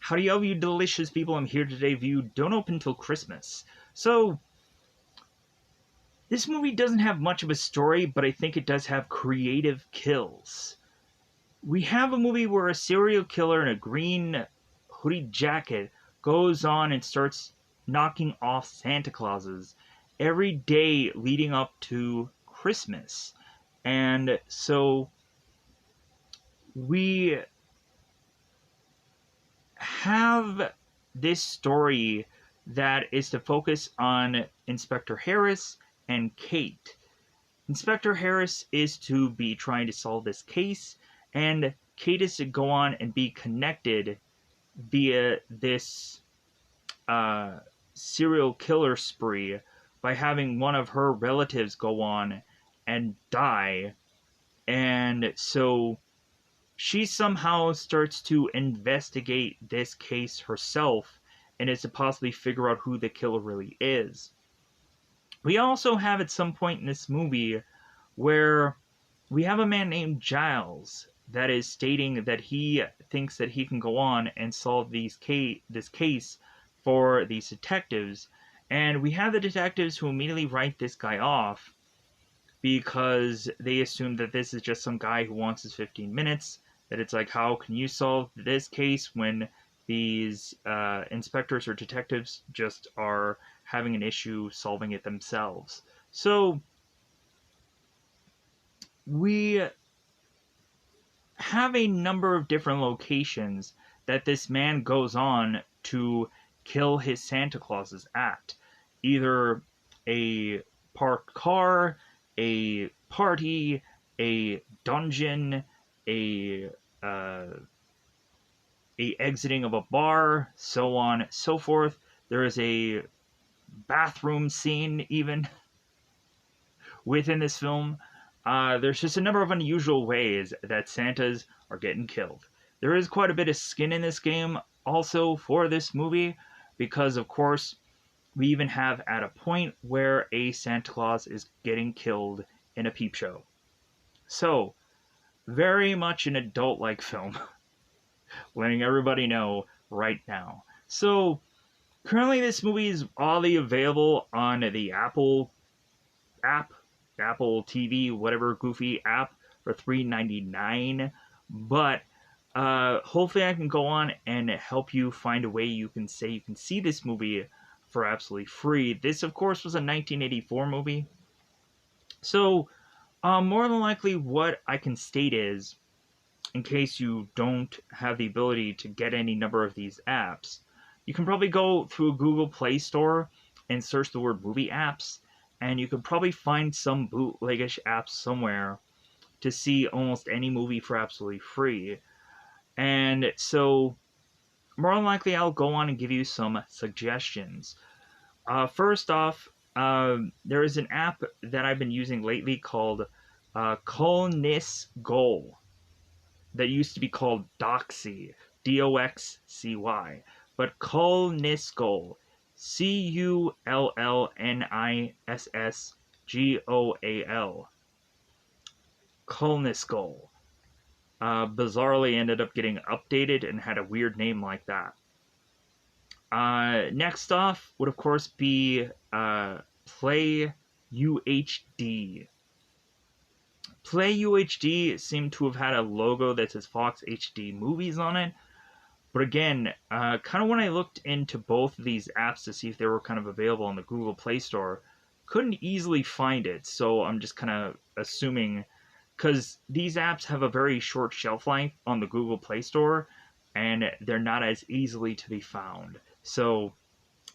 Howdy, all you delicious people. I'm here today with you. Don't open till Christmas. So, this movie doesn't have much of a story, but I think it does have creative kills. We have a movie where a serial killer in a green hoodie jacket goes on and starts knocking off Santa Clauses every day leading up to Christmas. And so, we have this story that is to focus on Inspector Harris and Kate. Inspector Harris is to be trying to solve this case, and Kate is to go on and be connected via this serial killer spree by having one of her relatives go on and die. And so she somehow starts to investigate this case herself and is to possibly figure out who the killer really is. We also have at some point in this movie where we have a man named Giles that is stating that he thinks that he can go on and solve this case for these detectives. And we have the detectives who immediately write this guy off because they assume that this is just some guy who wants his 15 minutes. That it's like, how can you solve this case when these inspectors or detectives just are having an issue solving it themselves? So we have a number of different locations that this man goes on to kill his Santa Clauses at. Either a parked car, a party, a dungeon, a exiting of a bar, so on, so forth. There is a bathroom scene even within this film. There's just a number of unusual ways that Santas are getting killed. There is quite a bit of skin in this game also for this movie, because of course we even have at a point where a Santa Claus is getting killed in a peep show. So, very much an adult-like film. Letting everybody know right now. So, currently this movie is only available on the Apple app, Apple TV, whatever goofy app, for $3.99. But hopefully I can go on and help you find a way you can see this movie for absolutely free. This, of course, was a 1984 movie. So, more than likely, what I can state is, in case you don't have the ability to get any number of these apps, you can probably go through a Google Play Store and search the word movie apps, and you can probably find some bootlegish apps somewhere to see almost any movie for absolutely free. And so, more than likely, I'll go on and give you some suggestions. First off, there is an app that I've been using lately called Colnis Goal. That used to be called Doxy, Doxcy, but Culnisgol, Cullnissgol, Culnisgol. Bizarrely ended up getting updated and had a weird name like that. Next off would of course be Play UHD. Play UHD seemed to have had a logo that says Fox HD Movies on it. But again, kind of when I looked into both of these apps to see if they were kind of available on the Google Play Store, couldn't easily find it. So I'm just kind of assuming, because these apps have a very short shelf life on the Google Play Store, and they're not as easily to be found. So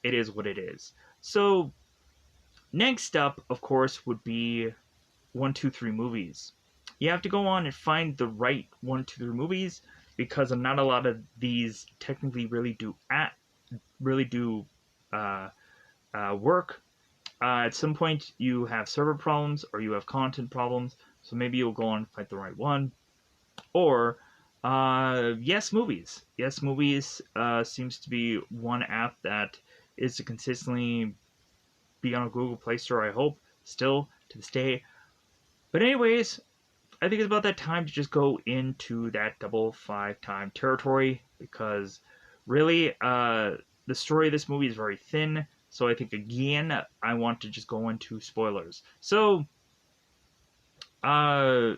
it is what it is. So next up, of course, would be 123 Movies. You have to go on and find the right 123 Movies, because not a lot of these technically really do work. At some point, you have server problems or you have content problems, so maybe you'll go on and find the right one. Or Yes Movies. Yes Movies seems to be one app that is to consistently be on a Google Play Store, I hope, still to this day. But anyways, I think it's about that time to just go into that double 5 time territory, because Really, the story of this movie is very thin, so I think again I want to just go into spoilers. So, uh,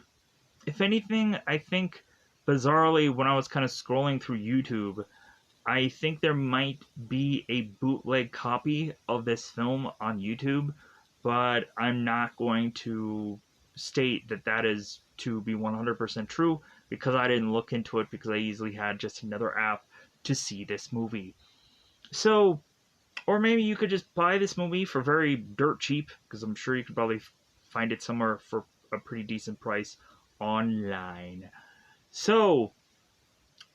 if anything, I think bizarrely when I was kind of scrolling through YouTube, I think there might be a bootleg copy of this film on YouTube, but I'm not going to state that that is to be 100% true because I didn't look into it because I easily had just another app to see this movie. So, or maybe you could just buy this movie for very dirt cheap because I'm sure you could probably find it somewhere for a pretty decent price online. So,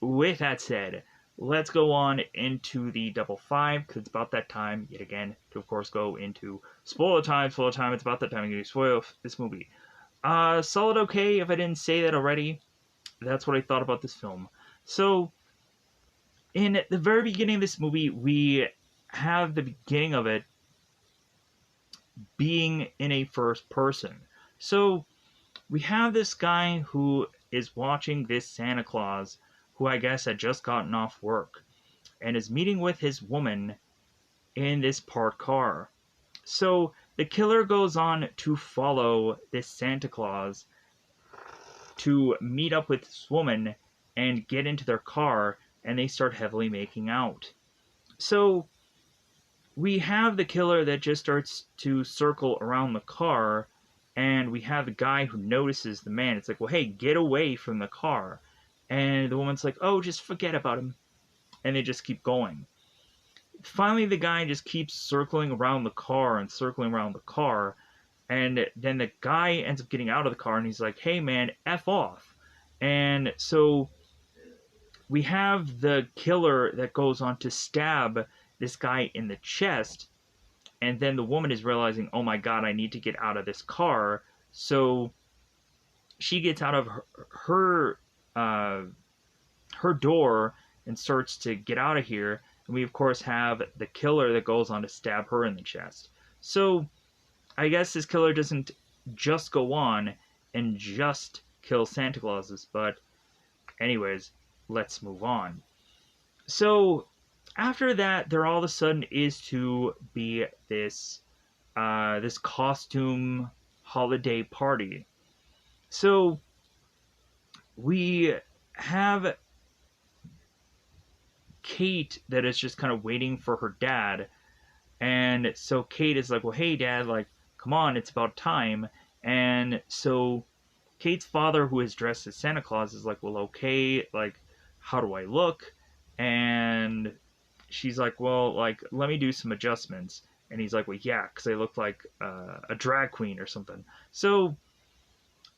with that said, let's go on into the double five because it's about that time yet again to, of course, go into spoiler time. Spoiler time. It's about that time I'm going to spoil this movie. Solid okay if I didn't say that already. That's what I thought about this film. So, in the very beginning of this movie, we have the beginning of it being in a first person. So, we have this guy who is watching this Santa Claus who I guess had just gotten off work and is meeting with his woman in this parked car. So the killer goes on to follow this Santa Claus to meet up with this woman and get into their car, and they start heavily making out. So we have the killer that just starts to circle around the car, and we have the guy who notices the man. It's like, well, hey, get away from the car. And the woman's like, oh, just forget about him. And they just keep going. Finally, the guy just keeps circling around the car and circling around the car. And then the guy ends up getting out of the car and he's like, hey, man, F off. And so we have the killer that goes on to stab this guy in the chest. And then the woman is realizing, oh my God, I need to get out of this car. So she gets out of her door and starts to get out of here. And we, of course, have the killer that goes on to stab her in the chest. So I guess this killer doesn't just go on and just kill Santa Clauses. But, anyways, let's move on. So after that, there all of a sudden is to be this this costume holiday party. So we have Kate that is just kind of waiting for her dad. And so Kate is like, well, hey, dad, like, come on, it's about time. And so Kate's father, who is dressed as Santa Claus, is like, well, okay, like, how do I look? And she's like, well, like, let me do some adjustments. And he's like, well, yeah, because I look like a drag queen or something. So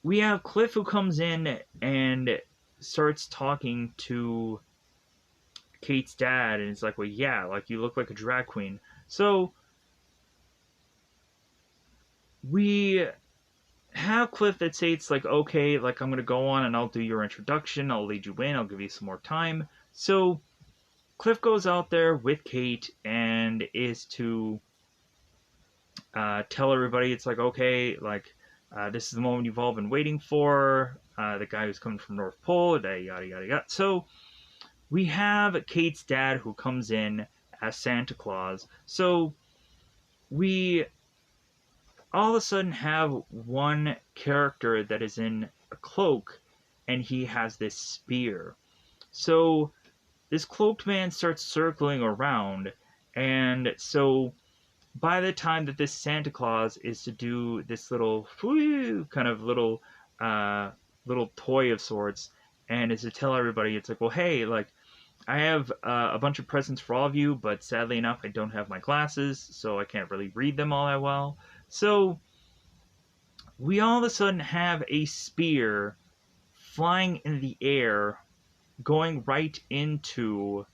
we have Cliff who comes in and starts talking to Kate's dad, and it's like, well, yeah, like, you look like a drag queen. So we have Cliff that states, like, okay, like, I'm gonna go on and I'll do your introduction, I'll lead you in, I'll give you some more time. So Cliff goes out there with Kate and is to tell everybody, it's like, okay, like, this is the moment you've all been waiting for. The guy who's coming from North Pole, yada yada yada. So we have Kate's dad who comes in as Santa Claus. So we all of a sudden have one character that is in a cloak and he has this spear. So this cloaked man starts circling around, and so by the time that this Santa Claus is to do this little kind of little toy of sorts, and is to tell everybody, it's like, well, hey, like, I have a bunch of presents for all of you, but sadly enough, I don't have my glasses, so I can't really read them all that well. So we all of a sudden have a spear flying in the air, going right into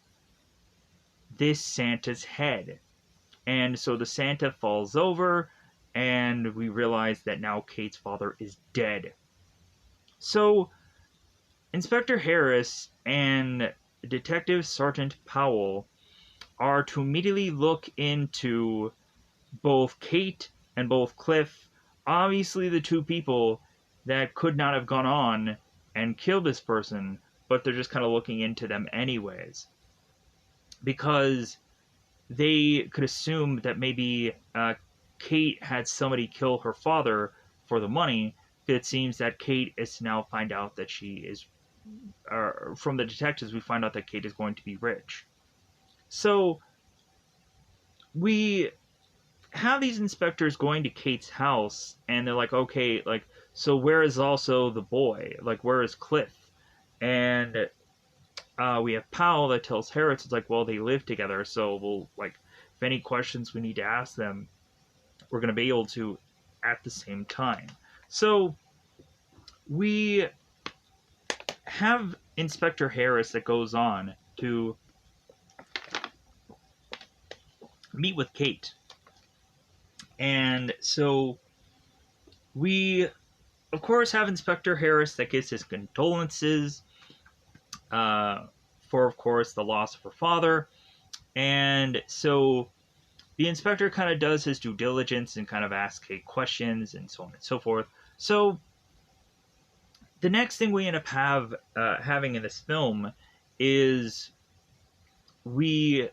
this Santa's head. And so the Santa falls over, and we realize that now Kate's father is dead. So Inspector Harris and Detective Sergeant Powell are to immediately look into both Kate and both Cliff, obviously the two people that could not have gone on and killed this person, but they're just kind of looking into them anyways. because they could assume that maybe Kate had somebody kill her father for the money. It seems that Kate is to now find out that she is, from the detectives, we find out that Kate is going to be rich. So we have these inspectors going to Kate's house, and they're like, okay, like, so where is also the boy? Like, where is Cliff? And we have Powell that tells Harris, it's like, well, they live together, so we'll, like, if any questions we need to ask them, we're going to be able to at the same time. So we have Inspector Harris that goes on to meet with Kate. And so we, of course, have Inspector Harris that gives his condolences for, of course, the loss of her father. And so the inspector kind of does his due diligence and kind of asks Kate questions and so on and so forth. So the next thing we end up having in this film is we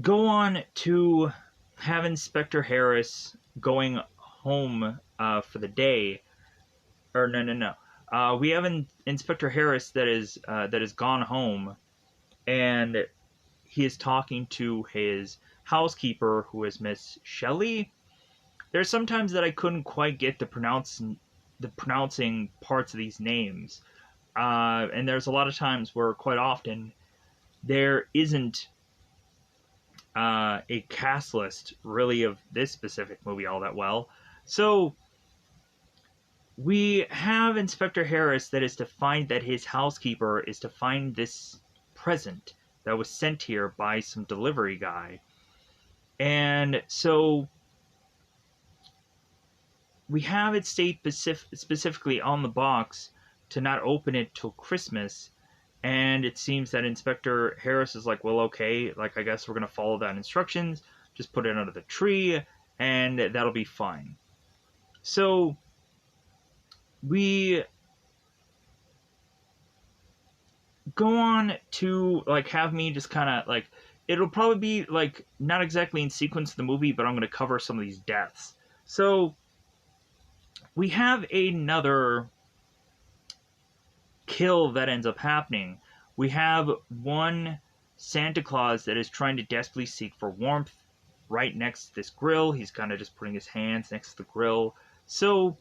go on to have Inspector Harris going home for the day. Or no. We have Inspector Harris that is gone home, and he is talking to his housekeeper, who is Miss Shelley. There's sometimes that I couldn't quite get the pronouncing parts of these names, and there's a lot of times where quite often there isn't a cast list really of this specific movie all that well. So we have Inspector Harris that is to find that his housekeeper is to find this present that was sent here by some delivery guy. And so we have it state specifically on the box to not open it till Christmas. And it seems that Inspector Harris is like, well, okay, like, I guess we're going to follow that instructions. Just put it under the tree, and that'll be fine. So we go on to, like, have me just kind of, like, it'll probably be, like, not exactly in sequence of the movie, but I'm going to cover some of these deaths. So we have another kill that ends up happening. We have one Santa Claus that is trying to desperately seek for warmth right next to this grill. He's kind of just putting his hands next to the grill. So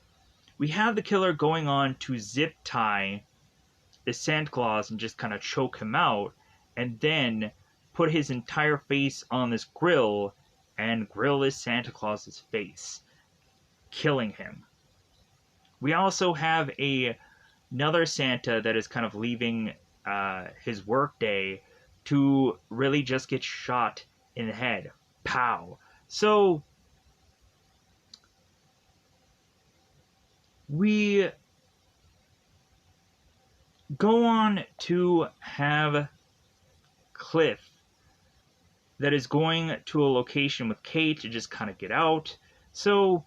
we have the killer going on to zip tie this Santa Claus and just kind of choke him out, and then put his entire face on this grill and grill this Santa Claus's face, killing him. We also have another Santa that is kind of leaving his work day to really just get shot in the head. Pow. So we go on to have Cliff that is going to a location with Kate to just kind of get out. So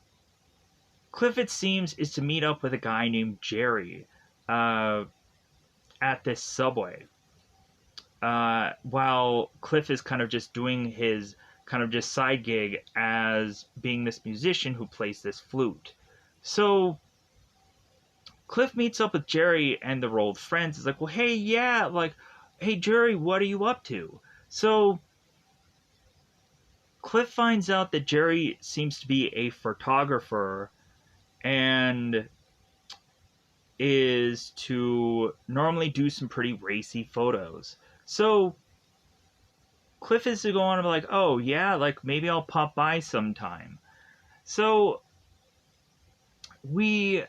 Cliff, it seems, is to meet up with a guy named Jerry at this Subway. While Cliff is kind of just doing his kind of just side gig as being this musician who plays this flute. So Cliff meets up with Jerry and they're old friends. It's like, well, hey, yeah, like, hey, Jerry, what are you up to? So Cliff finds out that Jerry seems to be a photographer and is to normally do some pretty racy photos. So Cliff is to go on and be like, oh, yeah, like, maybe I'll pop by sometime. So we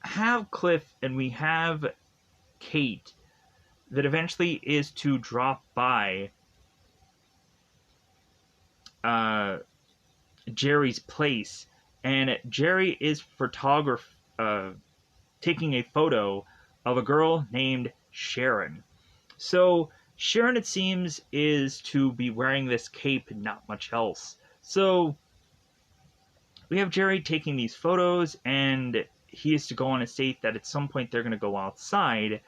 have Cliff and we have Kate that eventually is to drop by Jerry's place, and Jerry is taking a photo of a girl named Sharon. So Sharon, it seems, is to be wearing this cape and not much else. So we have Jerry taking these photos, and he is to go on and state that at some point they're going to go outside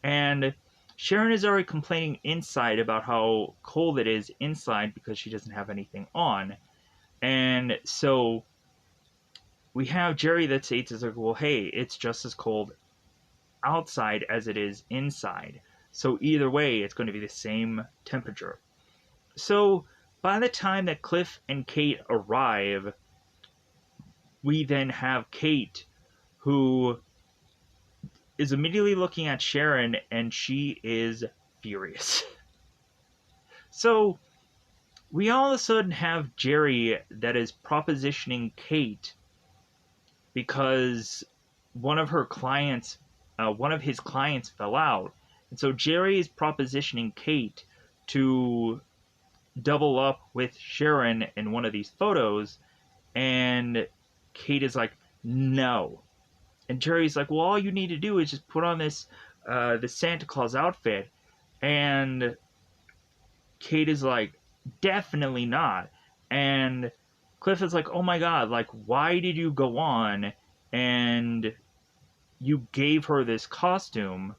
And Sharon is already complaining inside about how cold it is inside because she doesn't have anything on. And so we have Jerry that states, is like, well, hey, it's just as cold outside as it is inside. So either way, it's going to be the same temperature. So by the time that Cliff and Kate arrive, we then have Kate, who is immediately looking at Sharon, and she is furious. So we all of a sudden have Jerry that is propositioning Kate because one of his clients fell out. And so Jerry is propositioning Kate to double up with Sharon in one of these photos. And Kate is like, no. And Jerry's like, well, all you need to do is just put on this Santa Claus outfit. And Kate is like, definitely not. And Cliff is like, oh my god, like, why did you go on and you gave her this costume?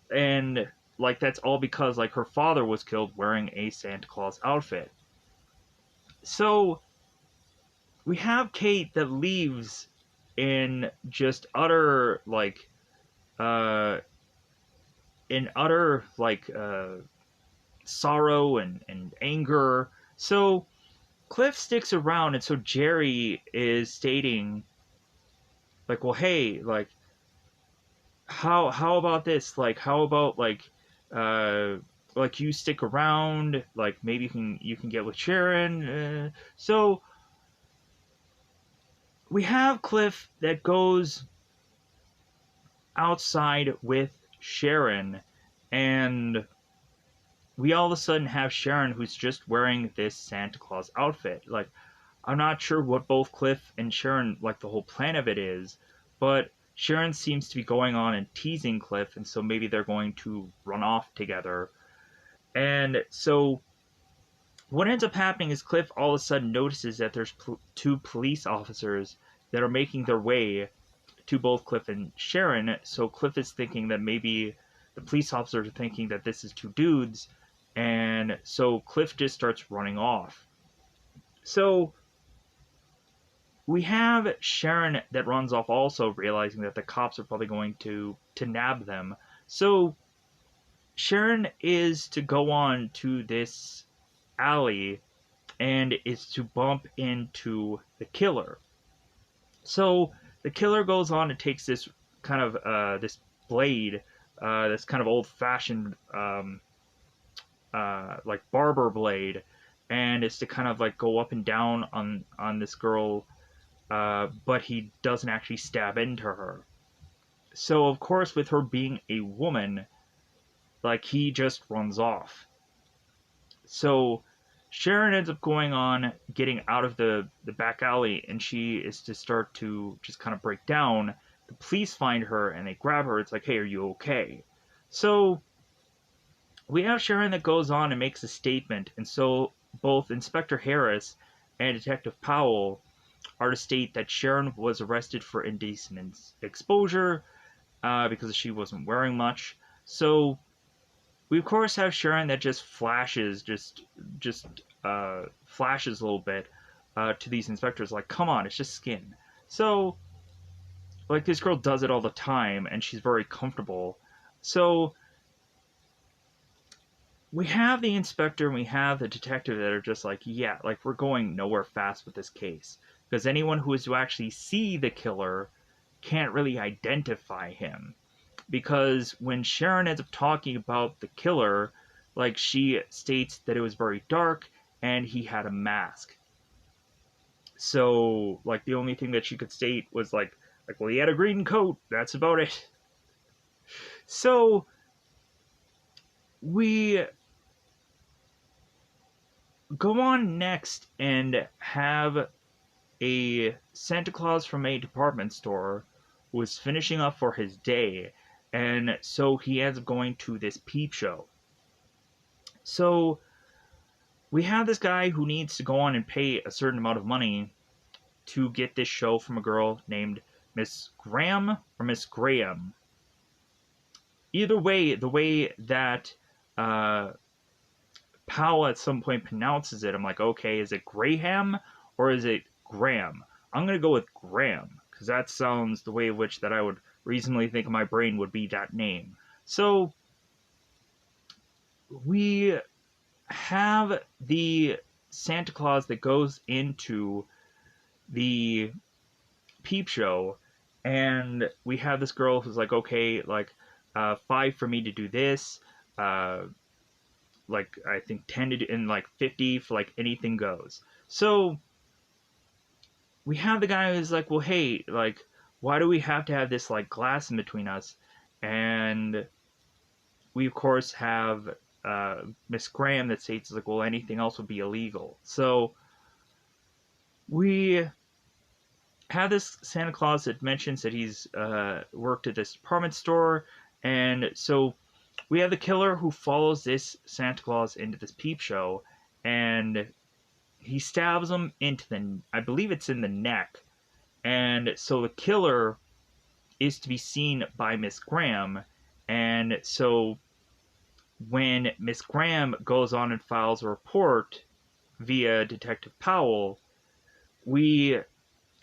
And like, that's all because like her father was killed wearing a Santa Claus outfit. So we have Kate that leaves in just utter like in utter like sorrow and anger. So Cliff sticks around, and so Jerry is stating like, well, hey, how about this? Like, how about uh like you stick around, like maybe you can get with Sharon. So we have Cliff that goes outside with Sharon, and we all of a sudden have Sharon who's just wearing this Santa Claus outfit. Like, I'm not sure what both Cliff and Sharon, like the whole plan of it is, but Sharon seems to be going on and teasing Cliff, and so maybe they're going to run off together. And so what ends up happening is Cliff all of a sudden notices that there's two police officers that are making their way to both Cliff and Sharon. So Cliff is thinking that maybe the police officers are thinking that this is two dudes, and so Cliff just starts running off. So we have Sharon that runs off also, realizing that the cops are probably going to nab them. So Sharon is to go on to this alley and is to bump into the killer. So the killer goes on and takes this kind of this blade, this kind of old-fashioned like barber blade, and is to kind of like go up and down on this girl, but he doesn't actually stab into her. So of course, with her being a woman, like he just runs off. So Sharon ends up going on, getting out of the back alley, and she is to start to just kind of break down. The police find her and they grab her. It's like, hey, are you okay? So we have Sharon that goes on and makes a statement, and so both Inspector Harris and Detective Powell are to state that Sharon was arrested for indecent exposure because she wasn't wearing much. So we of course have Sharon that just flashes, flashes a little bit to these inspectors, like, come on, it's just skin. So like this girl does it all the time, and she's very comfortable. So we have the inspector and we have the detective that are just like, yeah, like we're going nowhere fast with this case because anyone who is to actually see the killer can't really identify him. Because when Sharon ends up talking about the killer, like she states that it was very dark and he had a mask. So like the only thing that she could state was like well, he had a green coat. That's about it. So we go on next and have a Santa Claus from a department store who was finishing up for his day, and so he ends up going to this peep show. So we have this guy who needs to go on and pay a certain amount of money to get this show from a girl named Miss Graham or Miss Graham. either way, the way that uh, Powell at some point pronounces it, I'm like, okay, is it Graham or is it Graham? I'm gonna go with Graham because that sounds the way in which that I would reasonably think my brain would be that name. So we have the Santa Claus that goes into the peep show, and we have this girl who's like, okay, like 5 for me to do this, uh, like I think 10 to do, and like 50 for like anything goes. So we have the guy who's like, well, hey, like, why do we have to have this like glass in between us? And we of course have Miss Graham that states like, well, anything else would be illegal. So we have this Santa Claus that mentions that he's worked at this department store, and so we have the killer who follows this Santa Claus into this peep show, and he stabs him into the, I believe it's in the neck, and so the killer is to be seen by Miss Graham, and so when Miss Graham goes on and files a report via Detective Powell, we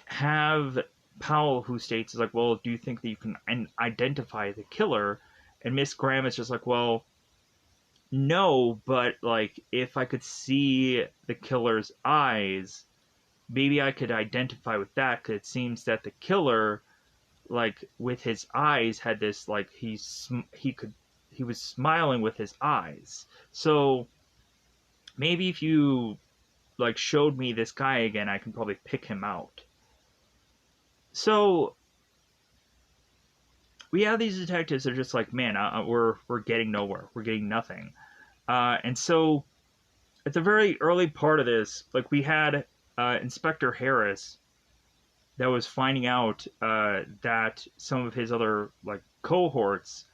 have Powell who states, is like, well, do you think that you can identify the killer? And Miss Graham is just like, well, no, but like if I could see the killer's eyes, maybe I could identify with that, because it seems that the killer, like with his eyes, had this like he was smiling with his eyes. So maybe if you like showed me this guy again, I can probably pick him out. So we have these detectives that are just like, man, we're getting nowhere, we're getting nothing, and so at the very early part of this, like we had Inspector Harris that was finding out that some of his other like cohorts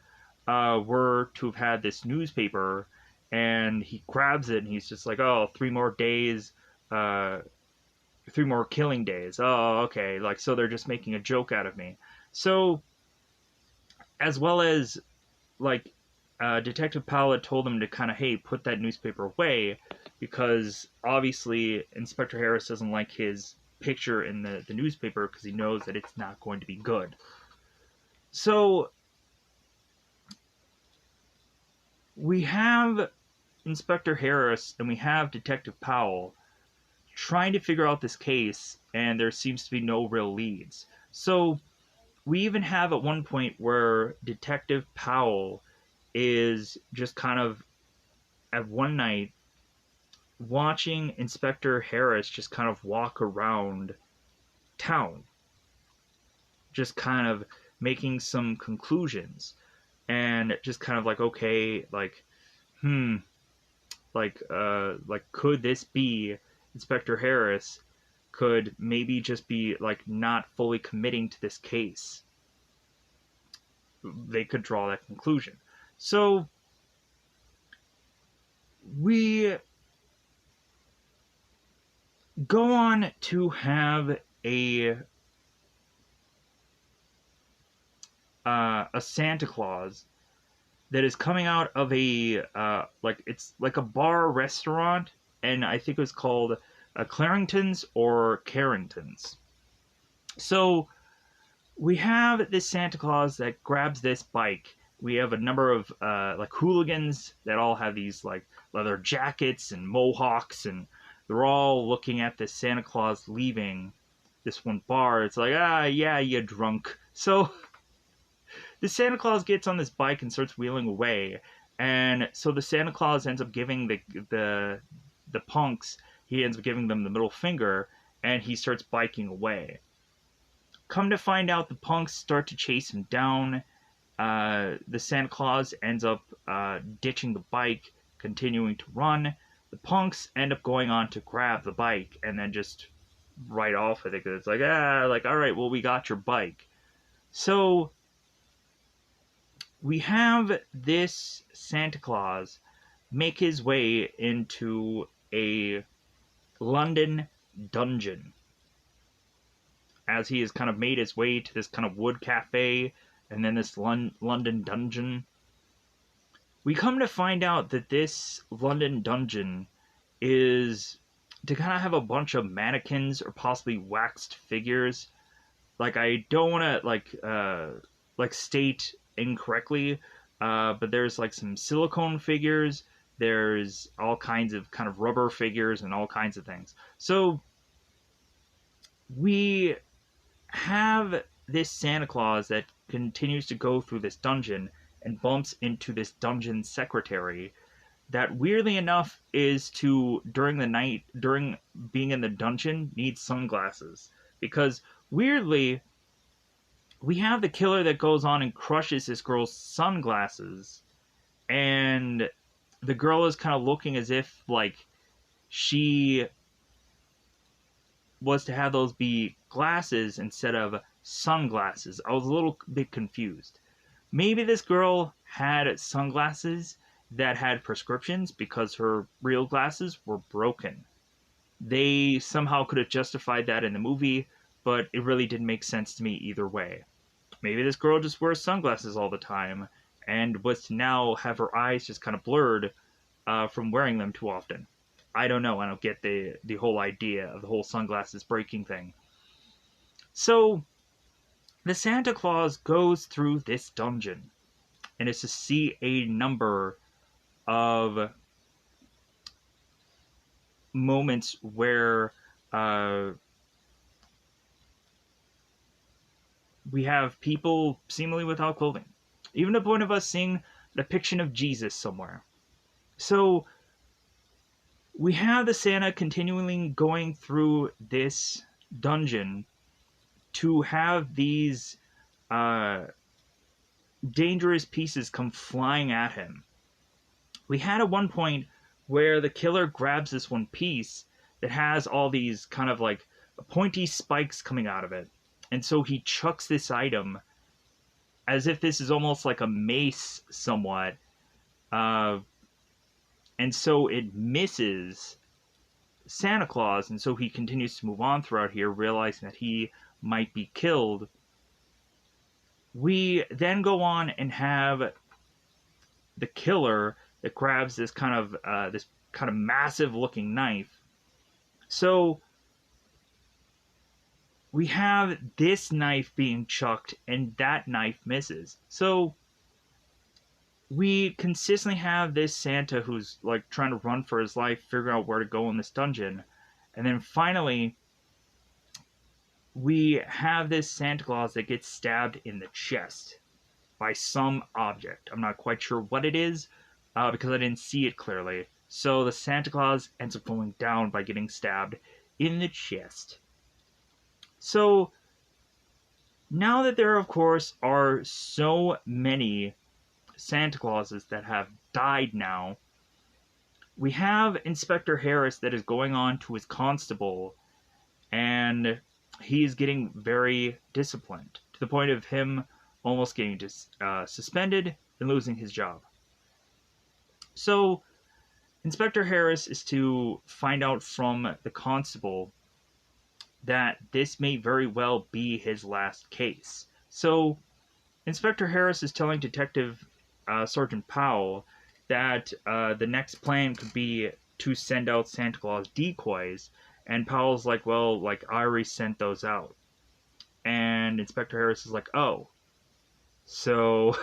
were to have had this newspaper, and he grabs it and he's just like, oh, 3 more days, uh, 3 more killing days. Oh, okay, like so they're just making a joke out of me. So as well as like Detective Powell told him to kind of, hey, put that newspaper away, because obviously Inspector Harris doesn't like his picture in the newspaper because he knows that it's not going to be good. So we have Inspector Harris and we have Detective Powell trying to figure out this case, and there seems to be no real leads. So we even have at one point where Detective Powell is just kind of at one night watching Inspector Harris just kind of walk around town, just kind of making some conclusions, and just kind of like, okay, like, like could this be Inspector Harris? Could maybe just be like not fully committing to this case. They could draw that conclusion. So we go on to have a Santa Claus that is coming out of a like it's like a bar restaurant, and I think it was called Clarington's or Carrington's. So we have this Santa Claus that grabs this bike. We have a number of like hooligans that all have these like leather jackets and mohawks, and they're all looking at this Santa Claus leaving this one bar. It's like, ah, yeah, you drunk. So the Santa Claus gets on this bike and starts wheeling away, and so the Santa Claus ends up giving the punks, he ends up giving them the middle finger, and he starts biking away. Come to find out, the punks start to chase him down. The Santa Claus ends up ditching the bike, continuing to run. The punks end up going on to grab the bike and then just ride off with it, because it's like, like, all right, well, we got your bike. So we have this Santa Claus make his way into a London dungeon, as he has kind of made his way to this kind of wood cafe and then this London dungeon. We come to find out that this London dungeon is to kind of have a bunch of mannequins or possibly waxed figures. Like, I don't want to like state incorrectly, but there's like some silicone figures. There's all kinds of kind of rubber figures and all kinds of things. So we have this Santa Claus that continues to go through this dungeon and bumps into this dungeon secretary that weirdly enough is to during the night during being in the dungeon needs sunglasses because weirdly we have the killer that goes on and crushes this girl's sunglasses, and the girl is kind of looking as if like she was to have those be glasses instead of sunglasses. I was a little bit confused. Maybe this girl had sunglasses that had prescriptions because her real glasses were broken. They somehow could have justified that in the movie, but it really didn't make sense to me either way. Maybe this girl just wears sunglasses all the time and was to now have her eyes just kind of blurred from wearing them too often. I don't know. I don't get the whole idea of the whole sunglasses breaking thing. So the Santa Claus goes through this dungeon and is to see a number of moments where we have people seemingly without clothing, even to the point of us seeing a depiction of Jesus somewhere. So we have the Santa continually going through this dungeon to have these dangerous pieces come flying at him. We had at one point where the killer grabs this one piece that has all these kind of like pointy spikes coming out of it. And so he chucks this item as if this is almost like a mace somewhat. And so it misses Santa Claus, and so he continues to move on throughout here, realizing that he might be killed. We then go on and have the killer that grabs this kind of massive looking knife. So we have this knife being chucked, and that knife misses. So we consistently have this Santa who's like trying to run for his life, figuring out where to go in this dungeon. And then finally, we have this Santa Claus that gets stabbed in the chest by some object. I'm not quite sure what it is because I didn't see it clearly. So the Santa Claus ends up going down by getting stabbed in the chest. So now that there, of course, are so many Santa Clauses that have died now, we have Inspector Harris that is going on to his constable, and he's getting very disciplined to the point of him almost getting suspended and losing his job. So Inspector Harris is to find out from the constable that this may very well be his last case. So Inspector Harris is telling Detective Sergeant Powell that the next plan could be to send out Santa Claus decoys, and Powell's like, well, like, I already sent those out. And Inspector Harris is like, oh. So,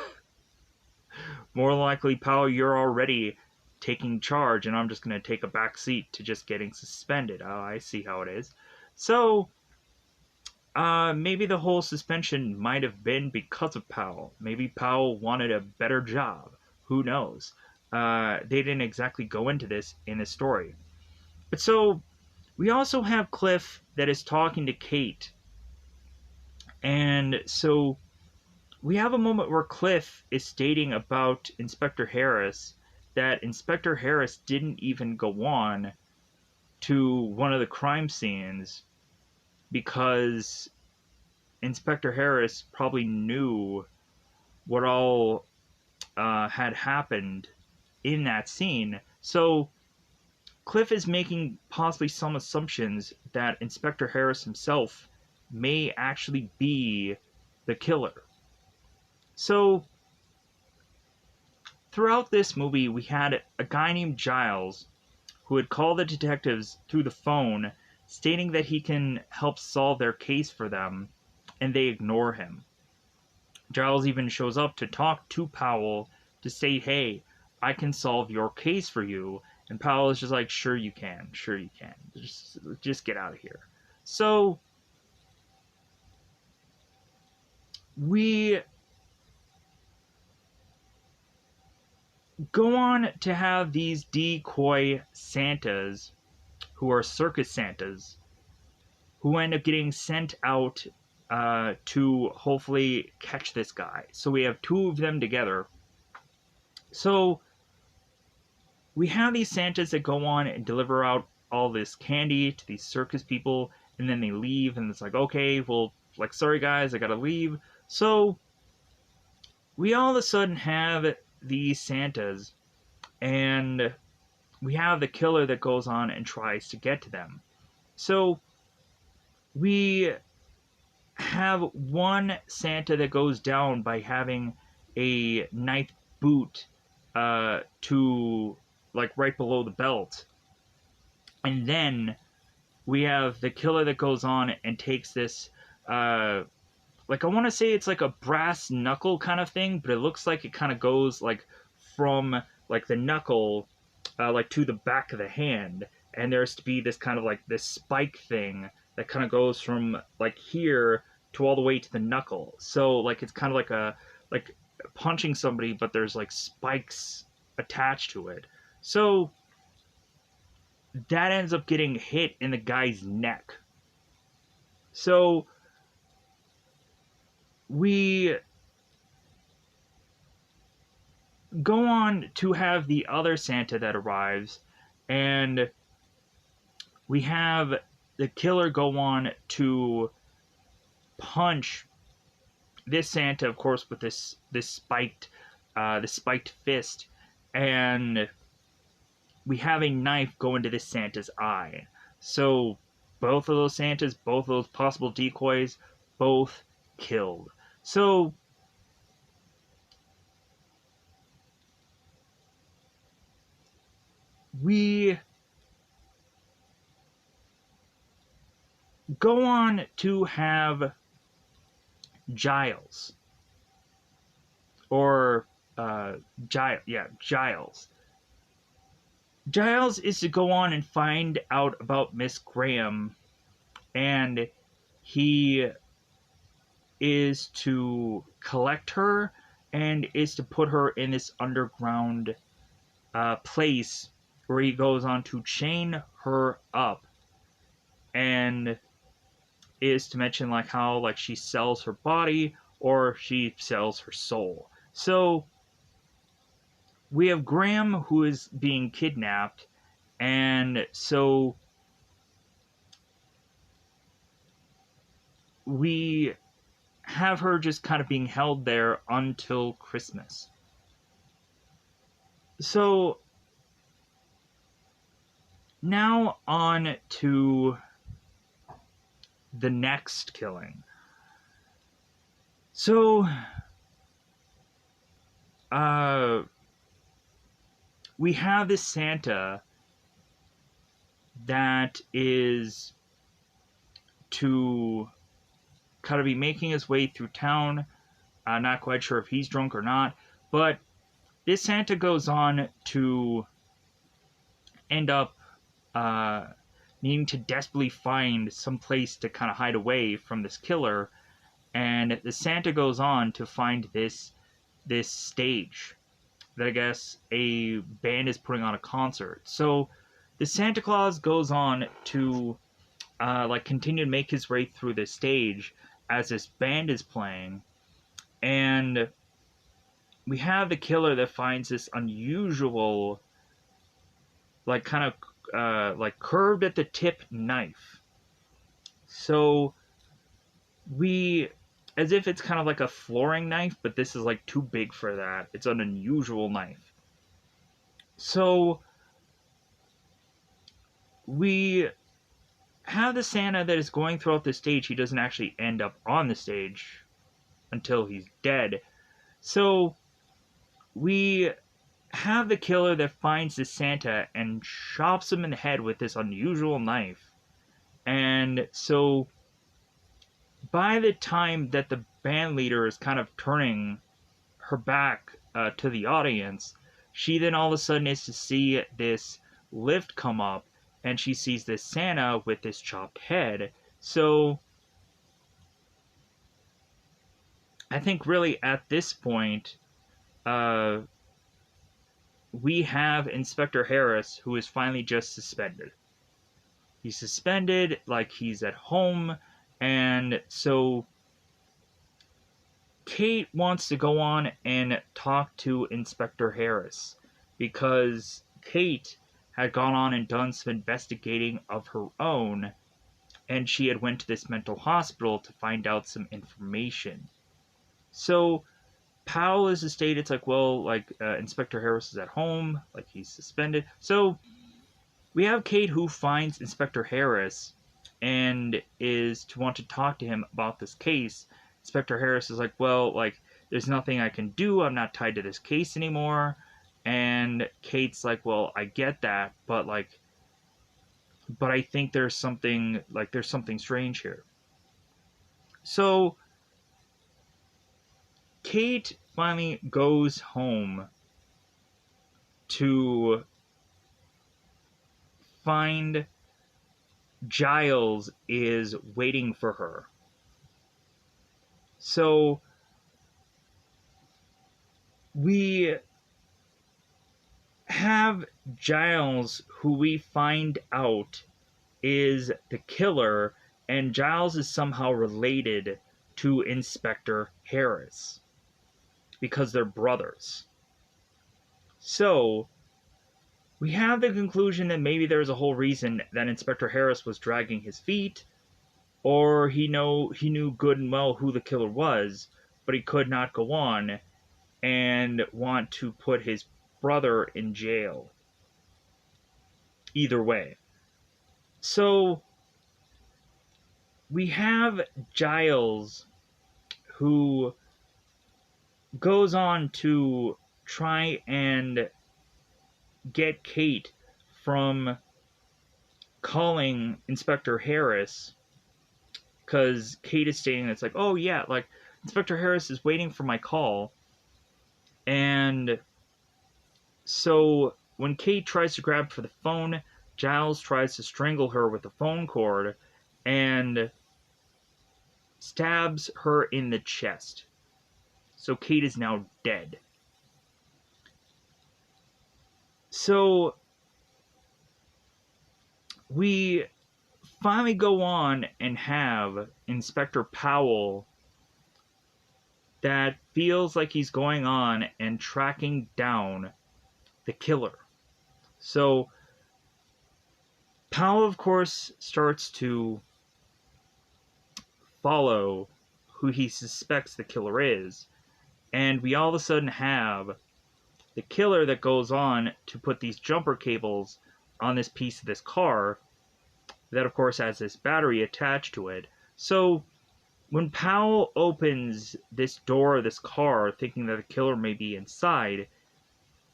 more likely, Powell, you're already taking charge, and I'm just going to take a back seat to just getting suspended. Oh, I see how it is. So, maybe the whole suspension might have been because of Powell. Maybe Powell wanted a better job. Who knows? They didn't exactly go into this in the story. But so, we also have Cliff that is talking to Kate. And so, we have a moment where Cliff is stating about Inspector Harris that Inspector Harris didn't even go on to one of the crime scenes because Inspector Harris probably knew what all had happened in that scene. So Cliff is making possibly some assumptions that Inspector Harris himself may actually be the killer. So throughout this movie, we had a guy named Giles who would call the detectives through the phone, stating that he can help solve their case for them, and they ignore him. Giles even shows up to talk to Powell to say, hey, I can solve your case for you. And Powell is just like, sure you can. Just get out of here. So we go on to have these decoy Santas, who are circus Santas, who end up getting sent out to hopefully catch this guy. So we have two of them together. So we have these Santas that go on and deliver out all this candy to these circus people, and then they leave, and it's like, okay, well, like, sorry guys, I gotta leave. So we all of a sudden have these Santas, and we have the killer that goes on and tries to get to them. So we have one Santa that goes down by having a knife boot to, like, right below the belt. And then we have the killer that goes on and takes this, like, I want to say it's like a brass knuckle kind of thing, but it looks like it kind of goes, like, from, like, the knuckle, like, to the back of the hand. And there's to be this kind of, like, this spike thing that kind of goes from, like, here to all the way to the knuckle. So, like, it's kind of like punching somebody, but there's, like, spikes attached to it. So that ends up getting hit in the guy's neck. So we go on to have the other Santa that arrives, and we have the killer go on to punch this Santa, of course, with this spiked fist, and we have a knife go into this Santa's eye. So both of those Santas, both of those possible decoys, both killed. So we go on to have Giles. Or, Giles. Giles is to go on and find out about Miss Graham, and he is to collect her and is to put her in this underground place where he goes on to chain her up, and is to mention, like, how, like, she sells her body or she sells her soul. So we have Graham, who is being kidnapped, and so we have her just kind of being held there until Christmas. So now on to the next killing. So we have this Santa that is to kind of be making his way through town. Not quite sure if he's drunk or not, but this Santa goes on to end up needing to desperately find some place to kind of hide away from this killer, and the Santa goes on to find this stage that I guess a band is putting on a concert. So the Santa Claus goes on to like continue to make his way through this stage as this band is playing, and we have the killer that finds this unusual, like, kind of like curved at the tip knife. So we, as if it's kind of like a flooring knife, but this is like too big for that. It's an unusual knife. So we have the Santa that is going throughout the stage. He doesn't actually end up on the stage until he's dead. So we have the killer that finds the Santa and chops him in the head with this unusual knife. And so by the time that the band leader is kind of turning her back to the audience, she then all of a sudden is to see this lift come up, and she sees this Santa with this chopped head. So I think really at this point, uh, we have Inspector Harris, who is finally just suspended. He's suspended, like he's at home, and so Kate wants to go on and talk to Inspector Harris because Kate had gone on and done some investigating of her own, and she had went to this mental hospital to find out some information. So Powell is stated, it's like, well, like Inspector Harris is at home, like he's suspended. So we have Kate who finds Inspector Harris and is to want to talk to him about this case. Inspector Harris is like, well, like, there's nothing I can do. I'm not tied to this case anymore. And Kate's like, well, I get that, but like, but I think there's something, like, there's something strange here. So Kate finally goes home to find Giles is waiting for her. So we have Giles, who we find out is the killer, and Giles is somehow related to Inspector Harris because they're brothers. So we have the conclusion that maybe there's a whole reason that Inspector Harris was dragging his feet, or he knew good and well who the killer was, but he could not go on and want to put his brother in jail. Either way. So we have Giles, who goes on to try and get Kate from calling Inspector Harris, because Kate is stating it's like, oh yeah, like Inspector Harris is waiting for my call. And so when Kate tries to grab for the phone, Giles tries to strangle her with the phone cord and stabs her in the chest. So Kate is now dead. So we finally go on and have Inspector Powell that feels like he's going on and tracking down the killer. So Powell, of course, starts to follow who he suspects the killer is, and we all of a sudden have the killer that goes on to put these jumper cables on this piece of this car that, of course, has this battery attached to it. So when Powell opens this door of this car, thinking that the killer may be inside,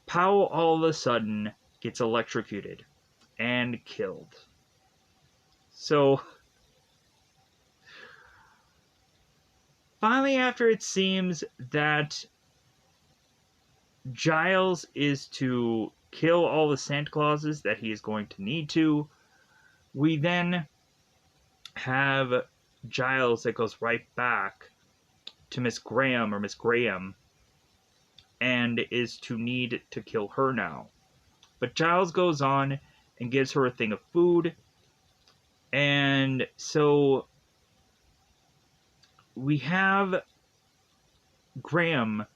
Powell all of a sudden gets electrocuted and killed. So finally, after it seems that Giles is to kill all the Santa Clauses that he is going to need to, we then have Giles that goes right back to Miss Graham, or Miss Graham, and is to need to kill her now. But Giles goes on and gives her a thing of food, and so we have Graham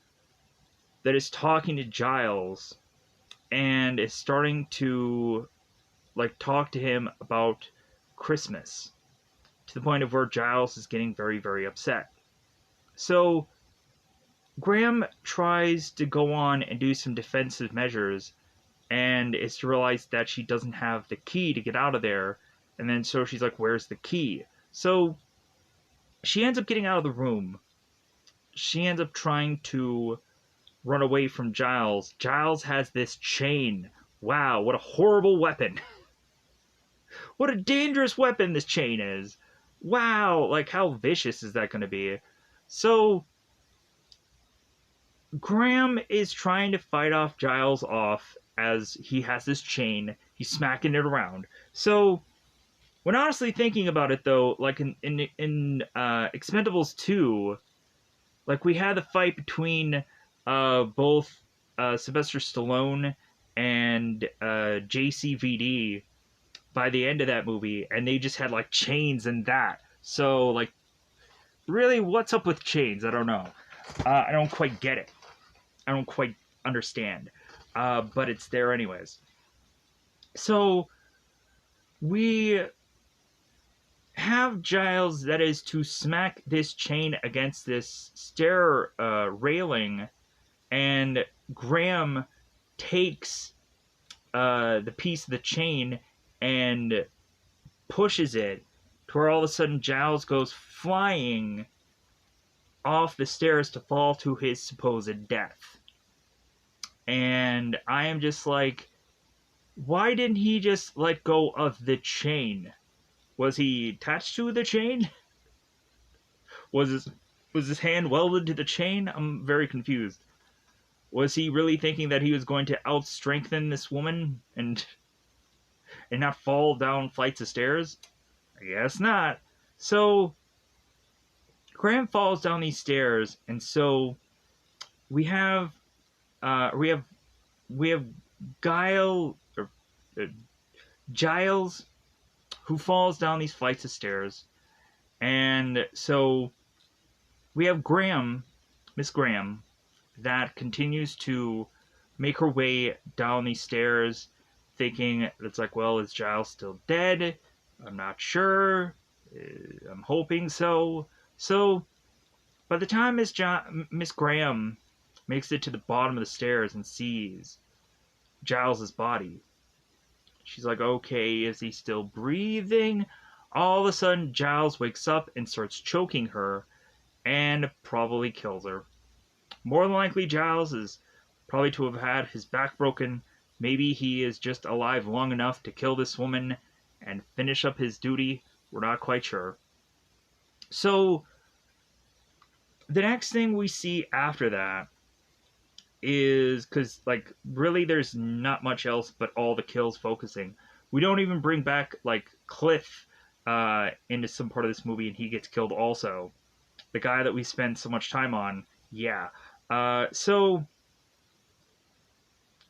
that is talking to Giles and is starting to like talk to him about Christmas, to the point of where Giles is getting very, very upset. So Graham tries to go on and do some defensive measures, and is to realize that she doesn't have the key to get out of there, and then so she's like, where's the key? So she ends up getting out of the room. She ends up trying to run away from Giles. Giles has this chain. Wow, what a horrible weapon. What a dangerous weapon this chain is. Wow, like how vicious is that going to be? So Graham is trying to fight off Giles off as he has this chain. He's smacking it around. So when honestly thinking about it, though, like in Expendables 2, like we had the fight between both Sylvester Stallone and JCVD by the end of that movie, and they just had like chains and that. So like, really, what's up with chains? I don't know. I don't quite get it. I don't quite understand. But it's there anyways. So we have Giles that is to smack this chain against this stair railing, and Graham takes the piece of the chain and pushes it to where all of a sudden Giles goes flying off the stairs to fall to his supposed death. And I am just like, why didn't he just let go of the chain? Was he attached to the chain? Was his hand welded to the chain? I'm very confused. Was he really thinking that he was going to out-strengthen this woman and not fall down flights of stairs? I guess not. So Graham falls down these stairs, and so we have we have Guile or Giles who falls down these flights of stairs, and so we have Miss Graham, that continues to make her way down these stairs, thinking it's like, well, is Giles still dead? I'm not sure. I'm hoping so. So, by the time Miss Graham makes it to the bottom of the stairs and sees Giles's body, she's like, okay, is he still breathing? All of a sudden, Giles wakes up and starts choking her and probably kills her. More than likely, Giles is probably to have had his back broken. Maybe he is just alive long enough to kill this woman and finish up his duty. We're not quite sure. So, the next thing we see after that is, because, like, really there's not much else but all the kills focusing. We don't even bring back, like, Cliff into some part of this movie, and he gets killed also. The guy that we spend so much time on, yeah. So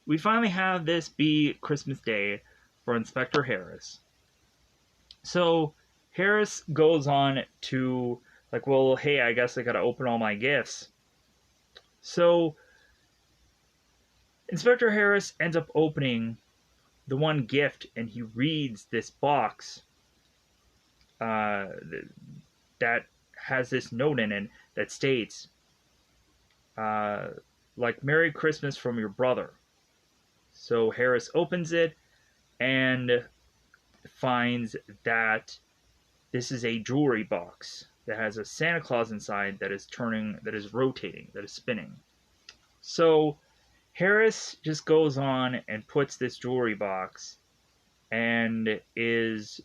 we finally have this be Christmas Day for Inspector Harris. So Harris goes on to, like, well, hey, I guess I gotta open all my gifts. So Inspector Harris ends up opening the one gift, and he reads this box that has this note in it that states, like, Merry Christmas from your brother. So Harris opens it and finds that this is a jewelry box that has a Santa Claus inside that is turning, that is rotating, that is spinning. So Harris just goes on and puts this jewelry box and is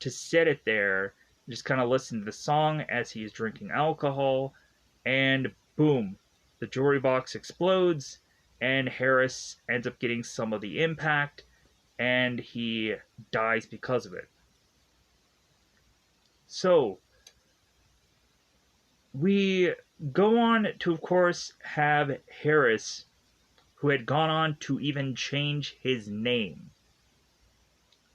to set it there, just kind of listen to the song as he is drinking alcohol, and boom, the jewelry box explodes, and Harris ends up getting some of the impact, and he dies because of it. So, we go on to, of course, have Harris, who had gone on to even change his name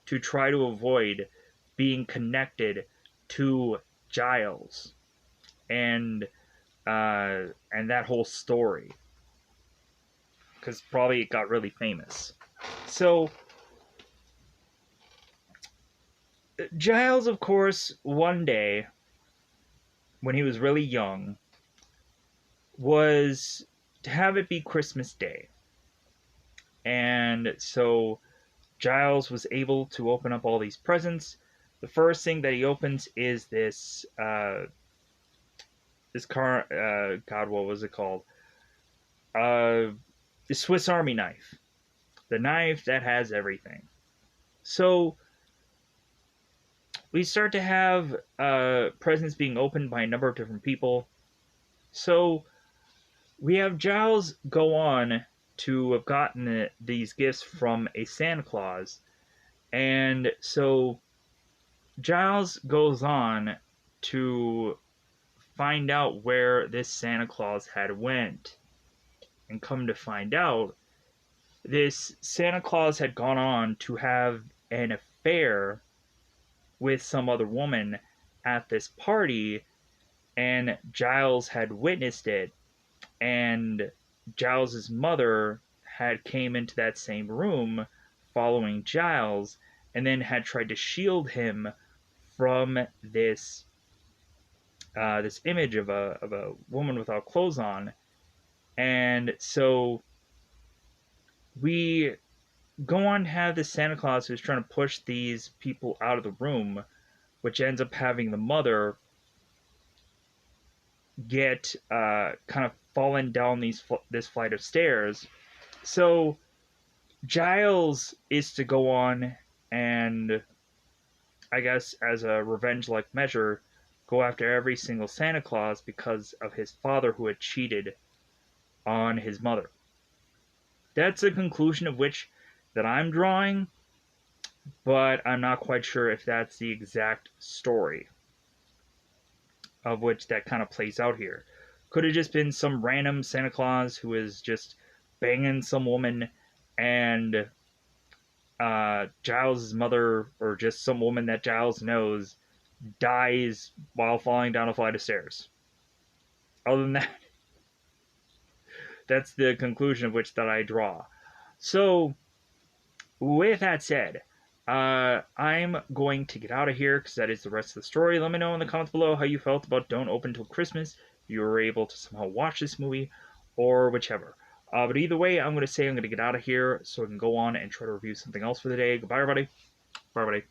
to try to avoid being connected to Giles and that whole story, because probably it got really famous. So Giles, of course, one day when he was really young, was to have it be Christmas Day, and so Giles was able to open up all these presents. The first thing that he opens is this car. God, what was it called? the Swiss Army knife, the knife that has everything. So we start to have presents being opened by a number of different people. So we have Giles go on to have gotten these gifts from a Santa Claus, and so Giles goes on to find out where this Santa Claus had went, and come to find out, this Santa Claus had gone on to have an affair with some other woman at this party, and Giles had witnessed it, and Giles's mother had came into that same room following Giles, and then had tried to shield him from this image of a woman without clothes on. And so we go on to have this Santa Claus who's trying to push these people out of the room, which ends up having the mother get kind of fallen down this flight of stairs. So Giles is to go on and, I guess, as a revenge-like measure, go after every single Santa Claus because of his father who had cheated on his mother. That's a conclusion of which that I'm drawing, but I'm not quite sure if that's the exact story of which that kind of plays out here. Could have just been some random Santa Claus who is just banging some woman, and Giles' mother, or just some woman that Giles knows, dies while falling down a flight of stairs. Other than that, that's the conclusion of which that I draw. So, with that said, I'm going to get out of here because that is the rest of the story. Let me know in the comments below how you felt about Don't Open Till Christmas. If you were able to somehow watch this movie, or whichever. But either way, I'm going to say I'm going to get out of here so I can go on and try to review something else for the day. Goodbye, everybody. Bye, everybody.